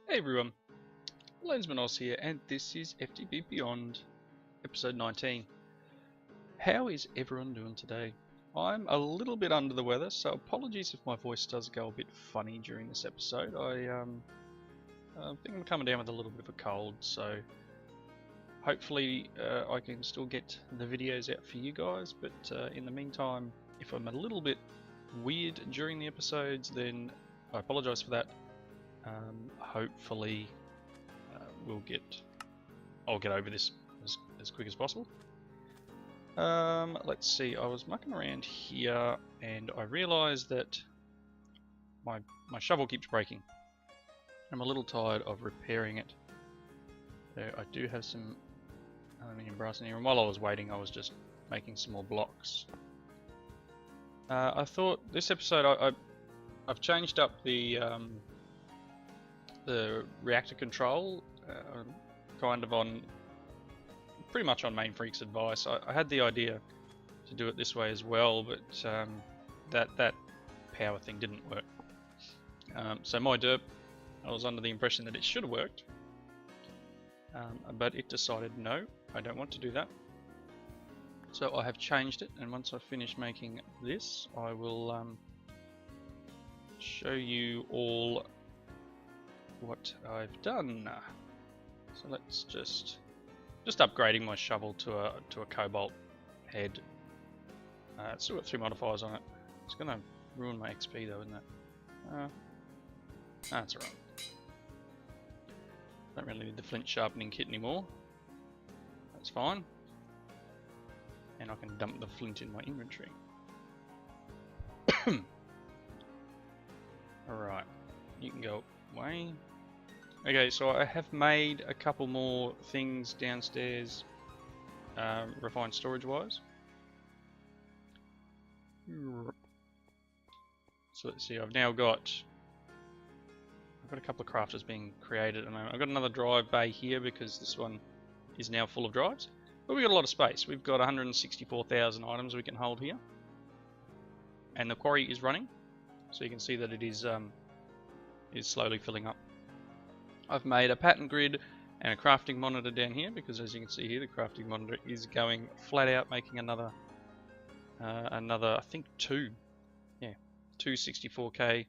Hey everyone, Lensman Oz here, and this is FTB Beyond, episode 19. How is everyone doing today? I'm a little bit under the weather, so apologies if my voice does go a bit funny during this episode. I think I'm coming down with a little bit of a cold, so hopefully I can still get the videos out for you guys, but in the meantime, if I'm a little bit weird during the episodes, then I apologise for that. Hopefully I'll get over this as quick as possible. Let's see, I was mucking around here and I realised that my shovel keeps breaking. I'm a little tired of repairing it. So I do have some aluminium brass in here, and while I was waiting I was just making some more blocks. I thought this episode I've changed up the reactor control, kind of on pretty much on Main Freak's advice. I had the idea to do it this way as well, but that power thing didn't work. So my derp, I was under the impression that it should have worked, but it decided no, I don't want to do that. So I have changed it, and once I finish making this, I will show you all what I've done. So let's just upgrading my shovel to a cobalt head. It's still got 3 modifiers on it. It's gonna ruin my XP though, isn't it? That's alright. Don't really need the flint sharpening kit anymore. That's fine. And I can dump the flint in my inventory. Alright, you can go away. Okay, so I have made a couple more things downstairs, refined storage wise. So let's see, I've got a couple of crafters being created at the moment. I've got another drive bay here because this one is now full of drives. But we've got a lot of space. We've got 164,000 items we can hold here. And the quarry is running, so you can see that it is slowly filling up. I've made a pattern grid and a crafting monitor down here because, as you can see here, the crafting monitor is going flat out, making another I think two 64K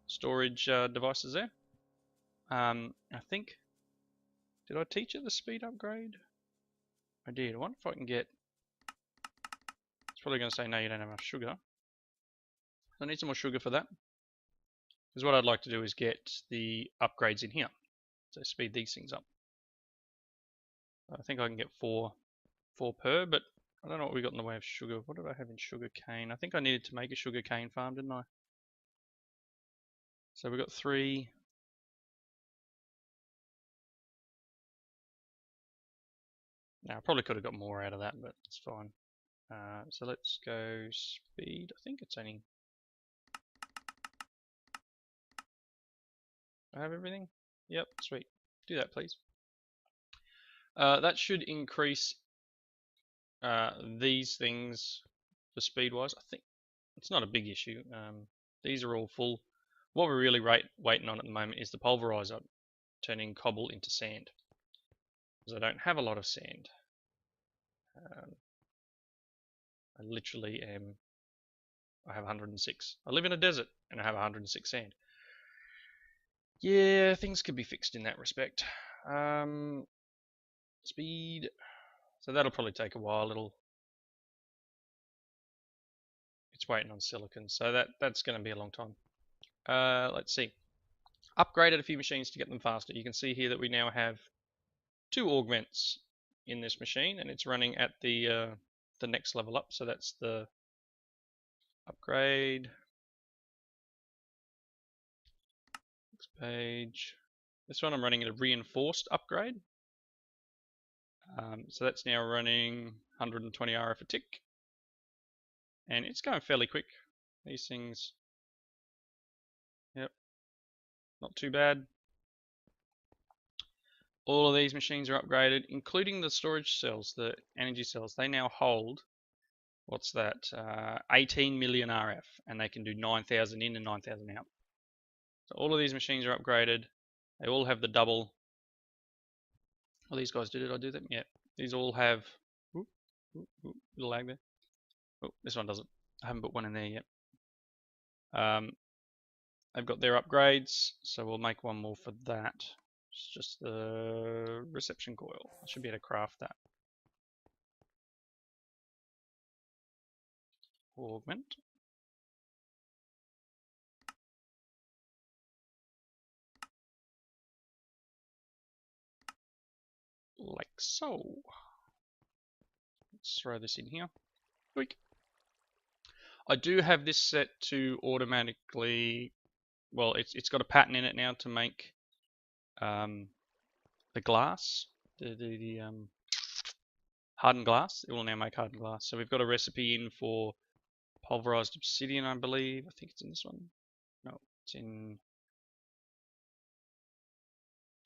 storage devices there. I think, did I teach it the speed upgrade? I did. I wonder if I can get, it's probably going to say no, you don't have enough sugar. I need some more sugar for that, because what I'd like to do is get the upgrades in here, so speed these things up. I think I can get four per, but I don't know what we got in the way of sugar. What did I have in sugar cane? I think I needed to make a sugar cane farm, didn't I? So we got 3. Now I probably could have got more out of that, but it's fine. So let's go speed. I think it's only, I have everything? Yep, sweet. Do that, please. That should increase these things for speed wise. I think it's not a big issue. These are all full. What we're really waiting on at the moment is the pulverizer turning cobble into sand, because I don't have a lot of sand. I literally am, I have 106. I live in a desert and I have 106 sand. Yeah, things could be fixed in that respect. Speed, so that'll probably take a while. It's waiting on silicon, so that's going to be a long time. Let's see. Upgraded a few machines to get them faster. You can see here that we now have 2 augments in this machine, and it's running at the next level up. So that's the upgrade. Next page. This one I'm running at a reinforced upgrade. So that's now running 120 RF a tick, and it's going fairly quick. These things, yep, not too bad. All of these machines are upgraded, including the storage cells, the energy cells. They now hold, what's that, 18 million RF, and they can do 9,000 in and 9,000 out. So all of these machines are upgraded. They all have the double. Oh, these guys did I do them? Yeah. These all have. Little lag there. Oh, this one doesn't. I haven't put one in there yet. They've got their upgrades, so we'll make one more for that. It's just the reception coil. I should be able to craft that. Augment. Like so. Let's throw this in here. Quick. I do have this set to automatically. Well, it's got a pattern in it now to make the glass, the hardened glass. It will now make hardened glass. So we've got a recipe in for pulverized obsidian, I believe. I think it's in this one. No, it's in.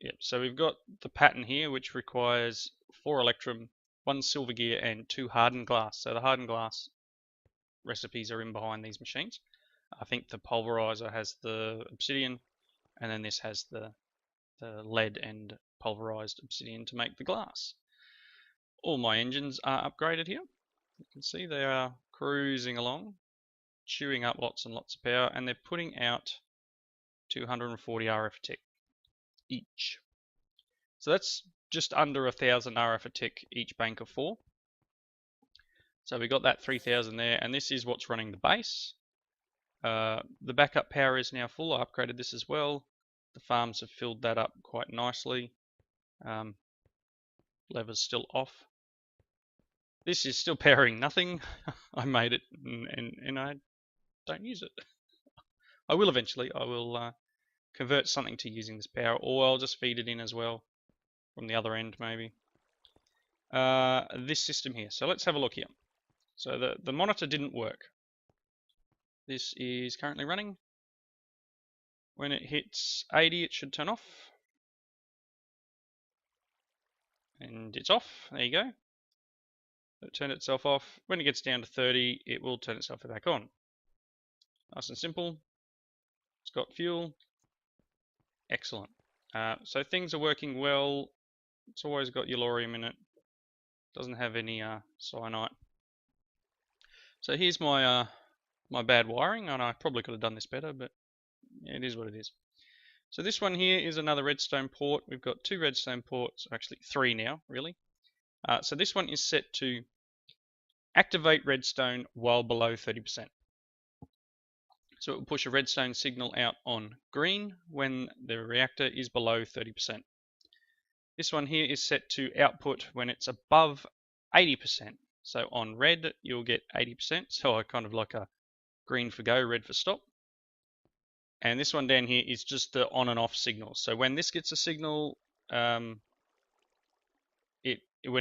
Yep. So we've got the pattern here, which requires 4 electrum, 1 silver gear, and 2 hardened glass. So the hardened glass recipes are in behind these machines. I think the pulverizer has the obsidian, and then this has the lead and pulverized obsidian to make the glass. All my engines are upgraded here. You can see they are cruising along, chewing up lots and lots of power, and they're putting out 240 RF a tick each. So that's just under 1,000 RF a tick each bank of 4. So we got that 3,000 there, and this is what's running the base. The backup power is now full. I upgraded this as well. The farms have filled that up quite nicely. Lever's still off. This is still powering nothing. I made it and I don't use it. I will eventually. I will convert something to using this power, or I'll just feed it in as well from the other end maybe. This system here. So let's have a look here. So the monitor didn't work. This is currently running. When it hits 80, it should turn off. And it's off. There you go. It turned itself off. When it gets down to 30, it will turn itself back on. Nice and simple. It's got fuel. Excellent. So things are working well. It's always got yellorium in it. Doesn't have any cyanite. So here's my my bad wiring, and I probably could have done this better, but it is what it is. So this one here is another redstone port. We've got 2 redstone ports, actually 3 now, really. So this one is set to activate redstone while below 30%. So it will push a redstone signal out on green when the reactor is below 30%. This one here is set to output when it's above 80%. So on red, you'll get 80%. So I kind of like a green for go, red for stop. And this one down here is just the on and off signal. So when this gets a signal, when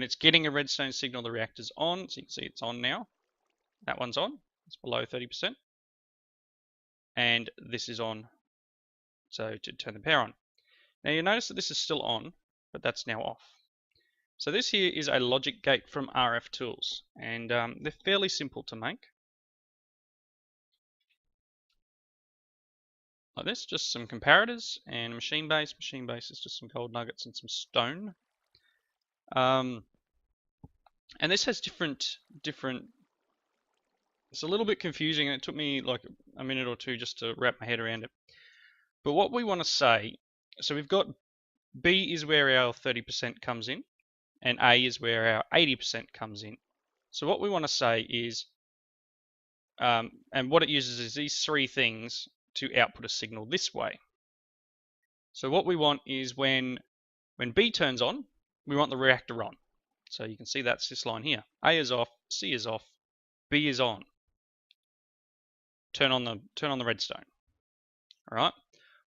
it's getting a redstone signal, the reactor's on. So you can see it's on now. That one's on. It's below 30%. And this is on, so to turn the power on. Now you notice that this is still on, but that's now off. So this here is a logic gate from RF Tools, and they're fairly simple to make. Like this, just some comparators and machine base. Machine base is just some gold nuggets and some stone. And this has different. It's a little bit confusing, and it took me like a minute or two just to wrap my head around it. But what we want to say, so we've got B is where our 30% comes in, and A is where our 80% comes in. So what we want to say is, and what it uses is these 3 things to output a signal this way. So what we want is when B turns on, we want the reactor on. So you can see that's this line here. A is off, C is off, B is on. Turn on the redstone. All right.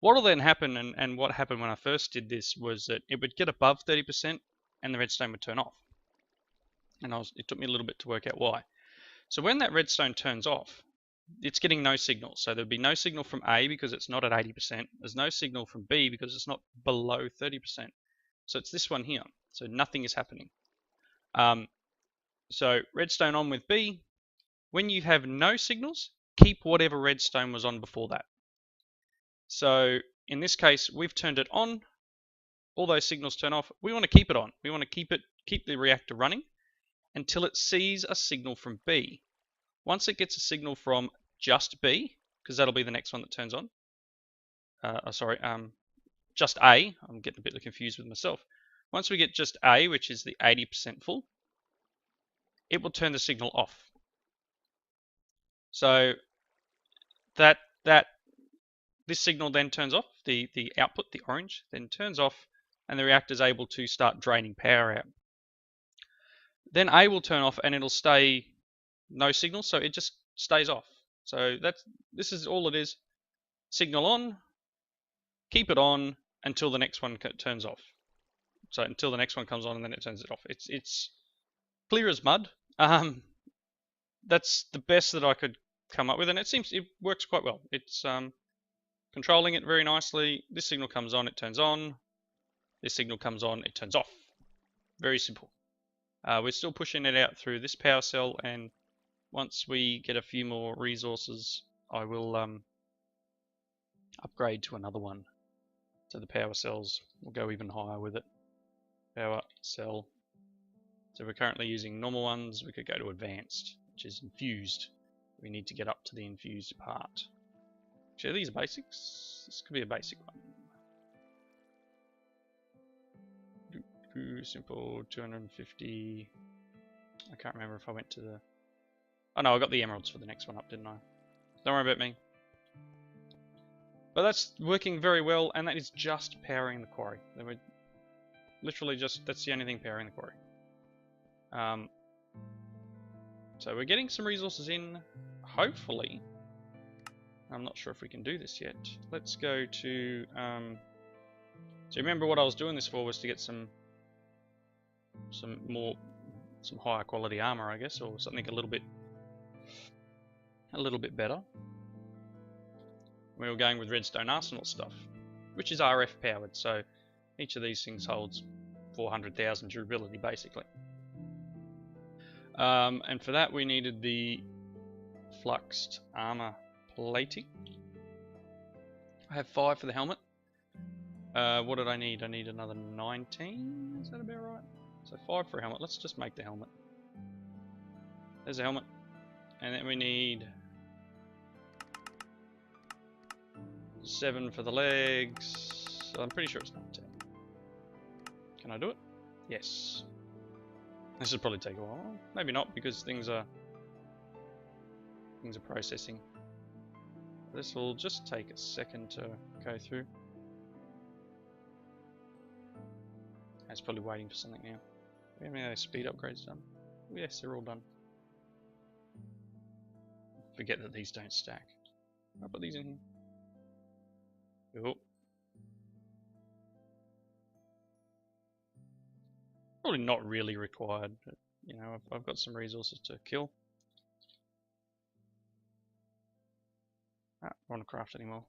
What will then happen, and what happened when I first did this, was that it would get above 30% and the redstone would turn off. And it took me a little bit to work out why. So when that redstone turns off, it's getting no signal. So there'll be no signal from A because it's not at 80%. There's no signal from B because it's not below 30%. So it's this one here. So nothing is happening. So redstone on with B. When you have no signals, keep whatever redstone was on before that. So in this case, we've turned it on all those signals turn off. We want to keep it on. We want to keep the reactor running until it sees a signal from B. Once it gets a signal from just B, because that'll be the next one that turns on. Just A. I'm getting a bit confused with myself. Once we get just A, which is the 80% full, it will turn the signal off. So this signal then turns off, the output, the orange, then turns off, and the reactor is able to start draining power out. Then A will turn off and it'll stay no signal, so it just stays off. So this is all it is. Signal on, keep it on until the next one turns off. So until the next one comes on and then it turns it off. It's clear as mud. That's the best that I could come up with, and it works quite well. It's controlling it very nicely. This signal comes on, it turns on. This signal comes on, it turns off. Very simple. We're still pushing it out through this power cell, and once we get a few more resources, I will upgrade to another one. So the power cells will go even higher with it. Power cell. So we're currently using normal ones. We could go to advanced, which is infused. We need to get up to the infused part. Actually, these are basics. This could be a basic one. Simple 250. I can't remember if I went to the... Oh no, I got the emeralds for the next one up, didn't I? Don't worry about me. But that's working very well, and that is just powering the quarry. We're literally that's the only thing powering the quarry. So we're getting some resources in, hopefully. I'm not sure if we can do this yet. Let's go to... so remember what I was doing this for was to get some higher quality armor, I guess, or something a little bit better. We were going with redstone arsenal stuff, which is RF powered, so each of these things holds 400,000 durability basically. And for that we needed the fluxed armor plating. I have 5 for the helmet. What did I need? I need another 19, is that about right? So 5 for a helmet. Let's just make the helmet. There's a helmet. And then we need 7 for the legs. So I'm pretty sure it's 19. Can I do it? Yes. This will probably take a while. Maybe not, because things are processing. This will just take a second to go through. It's probably waiting for something now. Do we have any of those speed upgrades done? Yes, they're all done. Forget that these don't stack. I'll put these in here. Oh. Probably not really required, but you know, I've got some resources to kill. I don't want to craft anymore.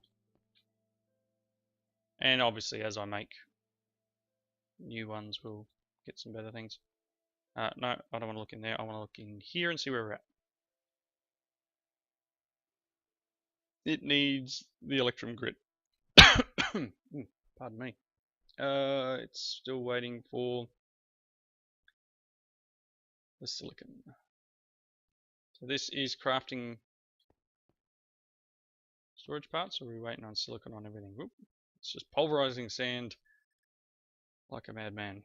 And obviously, as I make new ones, we'll get some better things. No, I don't want to look in there. I want to look in here and see where we're at. It needs the electrum grit. Pardon me. It's still waiting for the silicon. So this is crafting storage parts, or are we waiting on silicon on everything? Whoop. It's just pulverizing sand like a madman.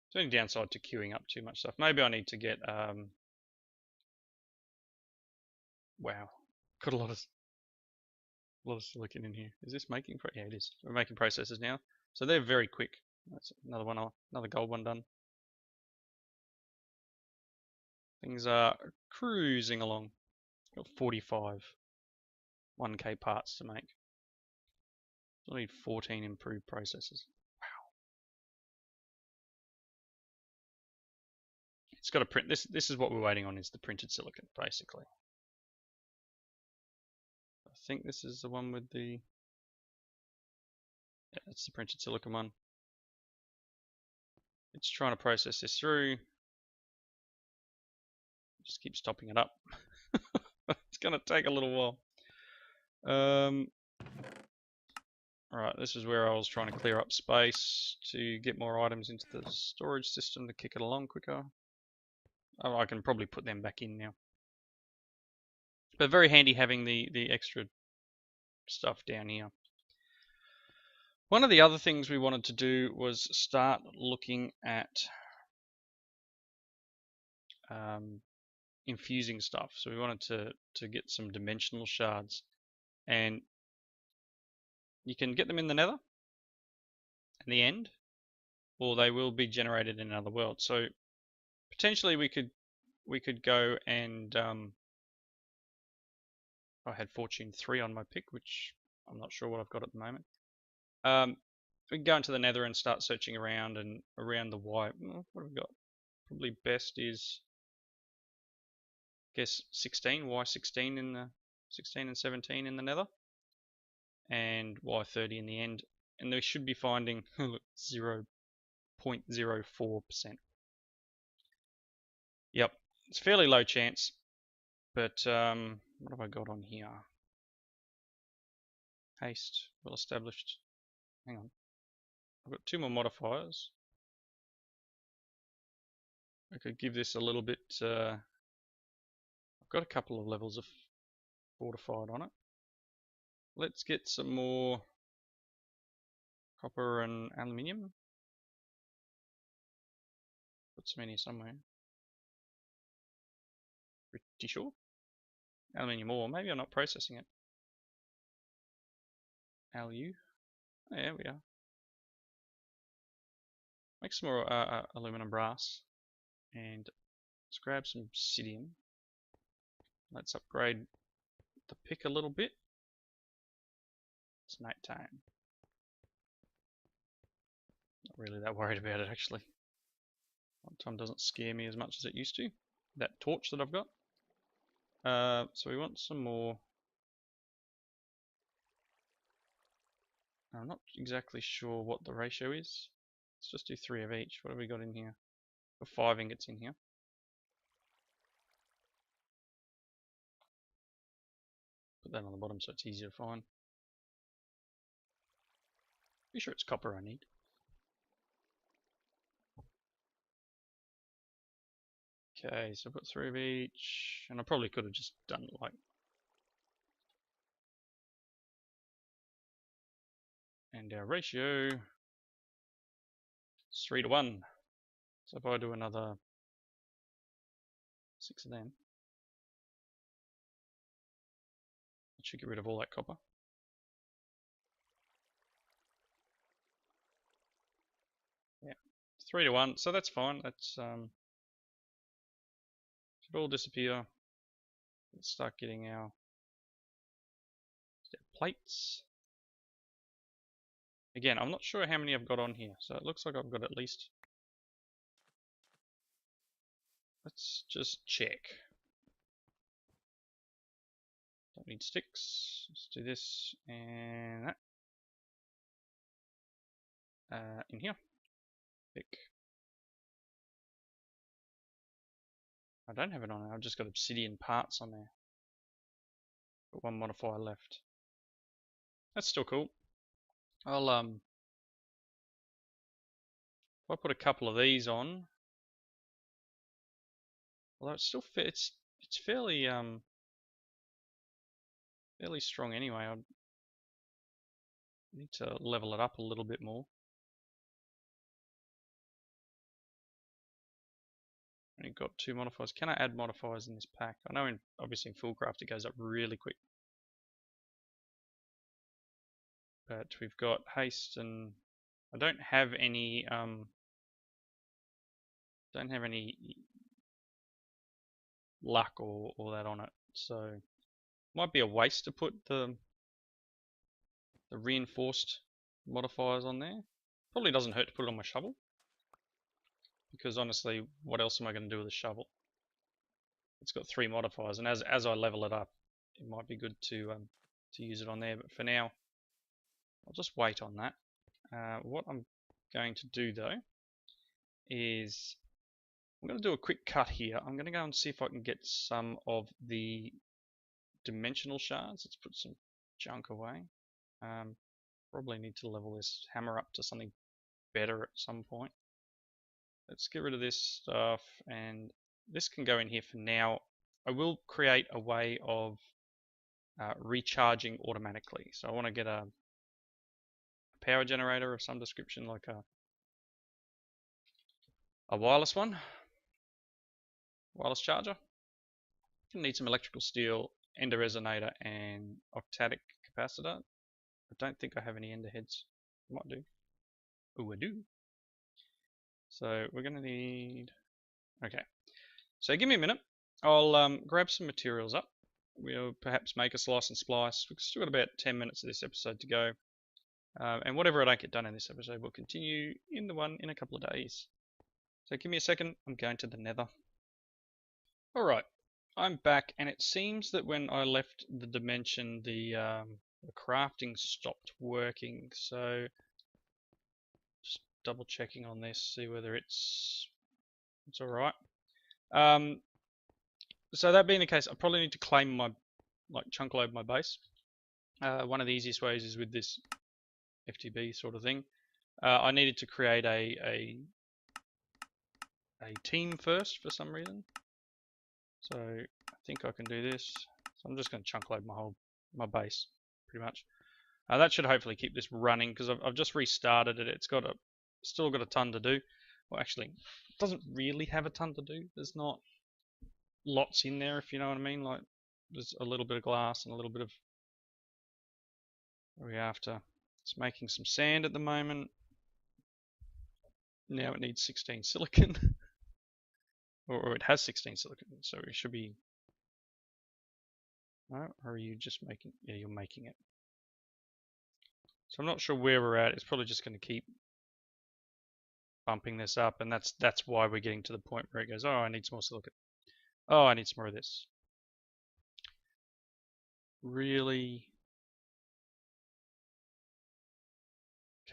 It's only downside to queuing up too much stuff. Maybe I need to get wow, got a lot of silicon in here. Is this making? Yeah, it is. We're making processors now, so they're very quick. That's another one, another gold one done. Things are cruising along. Got 45 1K parts to make. I need 14 improved processors. Wow. It's got to print. This is what we're waiting on, is the printed silicon, basically. I think this is the one with the... Yeah, that's the printed silicon one. It's trying to process this through. Just keeps topping it up. It's going to take a little while. Alright, this is where I was trying to clear up space to get more items into the storage system to kick it along quicker. Oh, I can probably put them back in now. But very handy having the extra stuff down here. One of the other things we wanted to do was start looking at infusing stuff. So we wanted to get some dimensional shards, and you can get them in the Nether in the end, or they will be generated in another world. So potentially we could go and I had Fortune 3 on my pick, which I'm not sure what I've got at the moment. We can go into the Nether and start searching around and around the Y. What have we got? Probably best is, I guess, 16, Y16 in the 16 and 17 in the Nether, and Y30 in the end. And they should be finding 0.04%. Yep, it's fairly low chance, but what have I got on here? Haste, well established. Hang on. I've got 2 more modifiers. I could give this a little bit. I've got a couple of levels of fortified on it. Let's get some more copper and aluminium. Put some in here somewhere. Pretty sure. Aluminium ore. Maybe I'm not processing it. Alu. Oh, yeah, we are. Make some more aluminum brass, and let's grab some obsidian. Let's upgrade the pick a little bit. It's night time. Not really that worried about it actually. Nighttime doesn't scare me as much as it used to. That torch that I've got. So we want some more. I'm not exactly sure what the ratio is. Let's just do 3 of each. What have we got in here? Got 5 ingots in here. Put that on the bottom so it's easier to find. Pretty sure it's copper I need. Okay, so I've got 3 of each, and I probably could have just done like, and our ratio is 3 to 1. So if I do another 6 of them, that should get rid of all that copper. Yeah, 3 to 1, so that's fine. That's should all disappear. Let's start getting our plates. Again, I'm not sure how many I've got on here, so it looks like I've got at least. Let's just check. Don't need sticks. Let's do this and that. In here. Pick. I don't have it on there. I've just got obsidian parts on there. Got 1 modifier left. That's still cool. I'll if I put a couple of these on, although it's still it's fairly fairly strong anyway. I need to level it up a little bit more. Only got 2 modifiers. Can I add modifiers in this pack? I know obviously in Fullcraft it goes up really quick. But we've got haste, and I don't have any luck or that on it, so might be a waste to put the reinforced modifiers on there. Probably doesn't hurt to put it on my shovel, because honestly, what else am I going to do with a shovel? It's got 3 modifiers, and as I level it up, it might be good to use it on there. But for now, I'll just wait on that. What I'm going to do though is I'm going to do a quick cut here. I'm going to go and see if I can get some of the dimensional shards. Let's put some junk away. Probably need to level this hammer up to something better at some point. Let's get rid of this stuff, and this can go in here for now. I will create a way of recharging automatically. So I want to get a power generator of some description, like a wireless one, wireless charger. Gonna need some electrical steel, ender resonator, and octadic capacitor. I don't think I have any ender heads. I might do. Oh, I do. So we're gonna need. Okay. So give me a minute. I'll grab some materials up. We'll perhaps make a slice and splice. We've still got about 10 minutes of this episode to go. And whatever I don't get done in this episode will continue in the one in a couple of days. So give me a second. I'm going to the nether. Alright. I'm back, and it seems that when I left the dimension, the crafting stopped working. So just double checking on this, see whether it's alright. So that being the case, I probably need to claim my, chunk load my base. One of the easiest ways is with this FTB sort of thing. I needed to create a team first for some reason. So I think I can do this. So I'm just going to chunk load my base pretty much. That should hopefully keep this running, because I've just restarted it. It's still got a ton to do. Well, actually, it doesn't really have a ton to do. There's not lots in there, if you know what I mean. Like, there's a little bit of glass and a little bit of. What are we after? It's making some sand at the moment. Now it needs 16 silicon. or it has 16 silicon, so it should be. No, or are you just making? Yeah, you're making it. So I'm not sure where we're at. It's probably just going to keep bumping this up, and that's why we're getting to the point where it goes, oh, I need some more silicon. Oh, I need some more of this. Really?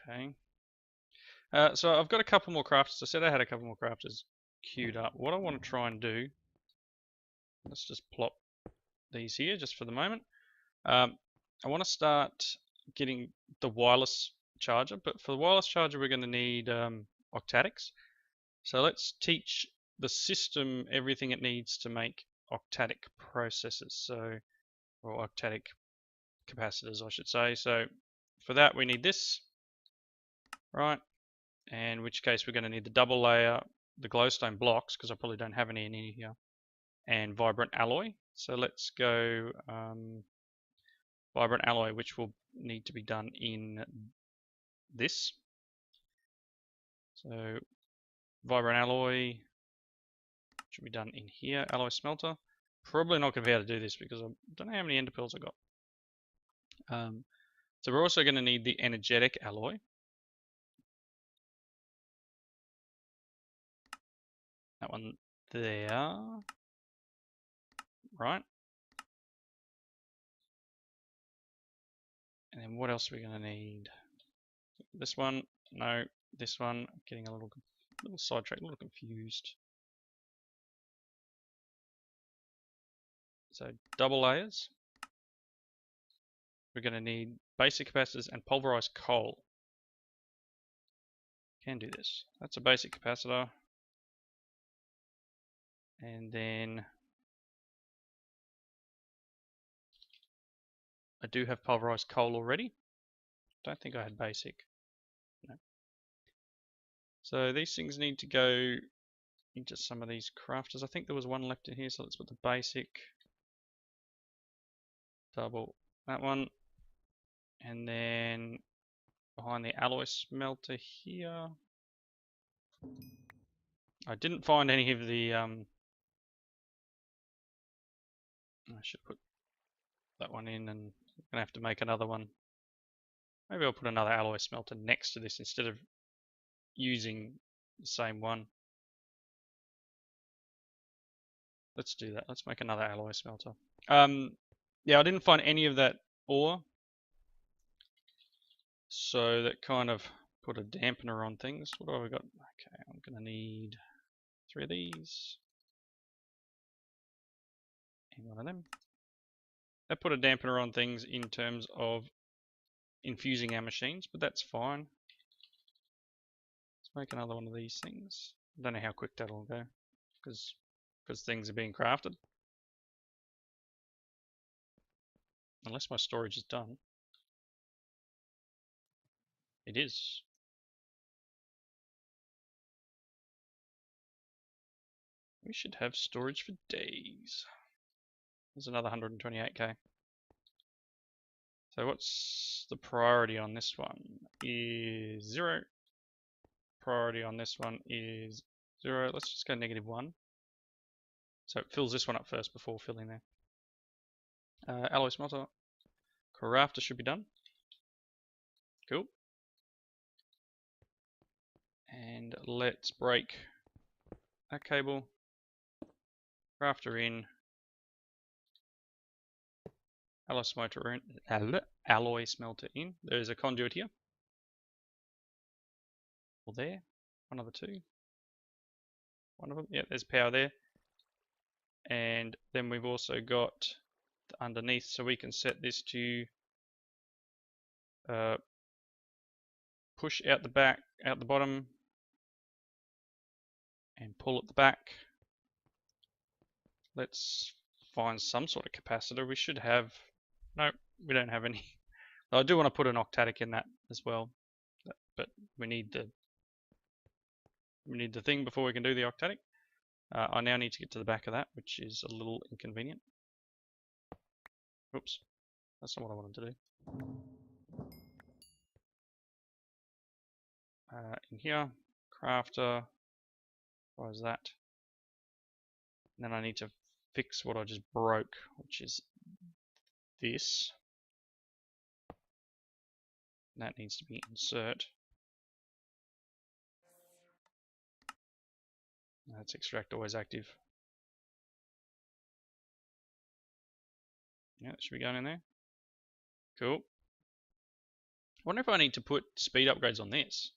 Okay. So I've got a couple more crafters. I said I had a couple more crafters queued up. What I want to try and do, let's just plop these here just for the moment. I want to start getting the wireless charger, but for the wireless charger we're going to need octadics. So let's teach the system everything it needs to make octadic processors, or octadic capacitors, I should say. So for that we need this, right? In which case we're going to need the double layer, the glowstone blocks, because I probably don't have any in here, and vibrant alloy. So let's go vibrant alloy, which will need to be done in this. So vibrant alloy should be done in here. Alloy smelter. Probably not going to be able to do this because I don't know how many ender pearls I got. So we're also going to need the energetic alloy. That one there. Right. And then what else are we going to need? This one. No. This one. I'm getting a little sidetracked, a little confused. So double layers. We're going to need basic capacitors and pulverized coal. Can do this. That's a basic capacitor. And then I do have pulverized coal already. Don't think I had basic. No. So these things need to go into some of these crafters. I think there was one left in here, so let's put the basic. Double that one. And then behind the alloy smelter here. I didn't find any of the I should put that one in, and I'm gonna have to make another one. Maybe I'll put another alloy smelter next to this instead of using the same one. Let's do that. Let's make another alloy smelter. Yeah, I didn't find any of that ore, so that kind of put a dampener on things. What have I got? Okay, I'm gonna need 3 of these. And one of them. That put a dampener on things in terms of infusing our machines, but that's fine. Let's make another one of these things. I don't know how quick that'll go, because things are being crafted. Unless my storage is done. It is. We should have storage for days. There's another 128k. So what's the priority on this one? Is 0. Priority on this one is 0. Let's just go -1. So it fills this one up first before filling there. Alloy smelter. Crafter should be done. Cool. And let's break that cable. Crafter in. Alloy smelter in. There's a conduit here. Or there. One of the two. One of them. Yeah, there's power there. And then we've also got underneath, so we can set this to push out the back, out the bottom, and pull at the back. Let's find some sort of capacitor. We should have, no, we don't have any. I do want to put an octatic in that as well, but we need the thing before we can do the octatic. I now need to get to the back of that, which is a little inconvenient. Oops, that's not what I wanted to do. In here, crafter, what is that? And then I need to fix what I just broke, which is this. And that needs to be insert. That's extract always active. Yeah, that should be going in there. Cool. I wonder if I need to put speed upgrades on this.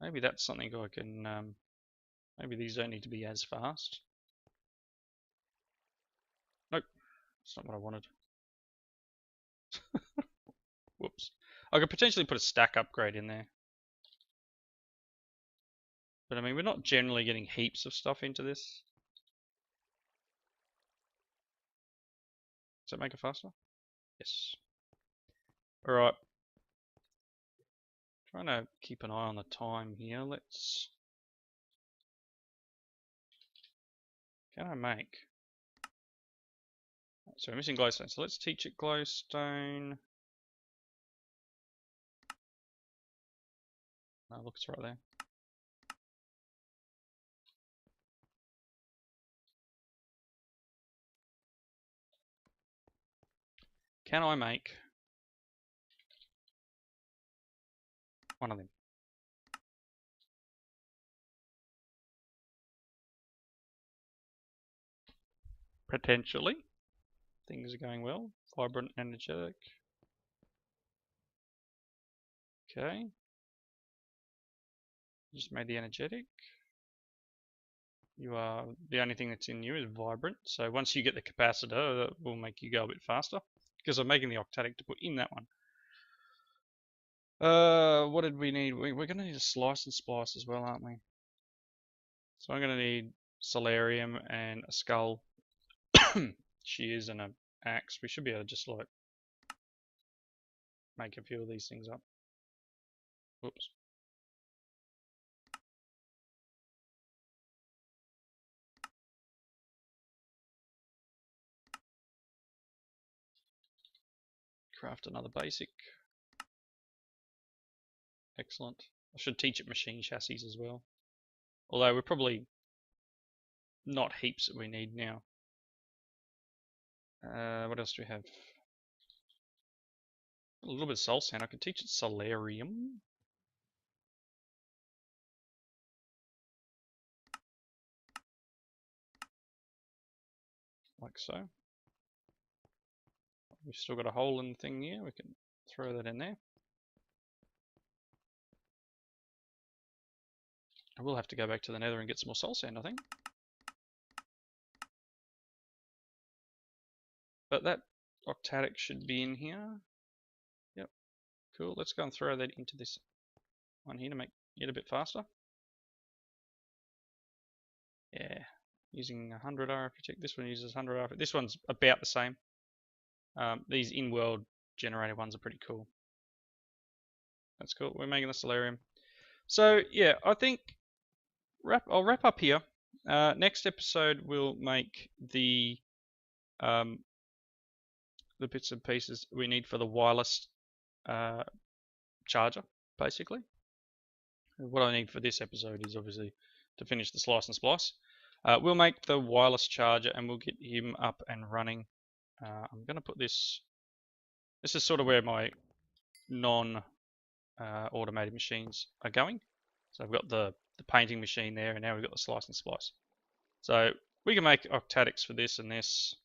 Maybe that's something I can, maybe these don't need to be as fast. Nope, that's not what I wanted. Whoops. I could potentially put a stack upgrade in there. But I mean, we're not generally getting heaps of stuff into this. Does that make it faster? Yes. Alright. Trying to keep an eye on the time here. Let's... Can I make... So we're missing glowstone. So let's teach it glowstone. No, look, it's right there. Can I make one of them? Potentially. Things are going well. Vibrant, energetic. Okay. Just made the energetic. You are, the only thing that's in you is vibrant. So once you get the capacitor, that will make you go a bit faster. Because I'm making the octatic to put in that one. What did we need? We're going to need a slice and splice as well, aren't we? So I'm going to need solarium and a skull, shears and an axe. We should be able to just like make a few of these things up. Whoops. Craft another basic. Excellent. I should teach it machine chassis as well. Although we're probably not heaps that we need now. What else do we have? A little bit of soul sand. I can teach it solarium. Like so. We've still got a hole in the thing here. We can throw that in there. I will have to go back to the nether and get some more soul sand, I think. But that octadic should be in here. Yep, cool. Let's go and throw that into this one here to make it a bit faster. Yeah, using 100 RFU check. This one uses 100 RFU. This one's about the same. These in-world generated ones are pretty cool. That's cool. We're making the solarium. So yeah, I think I'll wrap up here. Next episode we'll make the bits and pieces we need for the wireless charger, basically. What I need for this episode is obviously to finish the slice and splice. We'll make the wireless charger and we'll get him up and running. I'm going to put this is sort of where my non-automated machines are going. So I've got the painting machine there, and now we've got the slice and splice. So we can make octadics for this and this.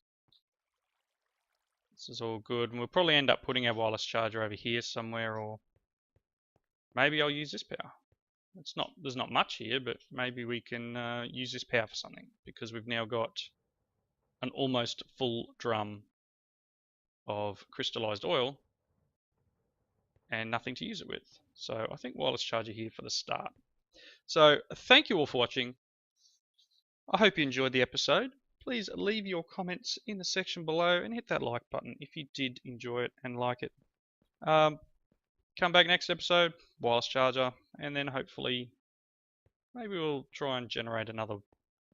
This is all good, and we'll probably end up putting our wireless charger over here somewhere, or maybe I'll use this power. There's not much here, but maybe we can use this power for something, because we've now got an almost full drum of crystallized oil and nothing to use it with. So I think wireless charger here for the start. So thank you all for watching. I hope you enjoyed the episode. Please leave your comments in the section below and hit that like button if you did enjoy it and like it. Come back next episode, wireless charger, and then hopefully maybe we'll try and generate another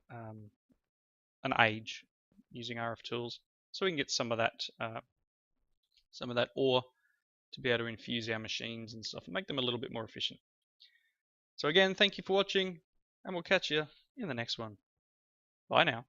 an age using RF tools, so we can get some of that ore to be able to infuse our machines and stuff and make them a little bit more efficient. So again, thank you for watching, and we'll catch you in the next one. Bye now.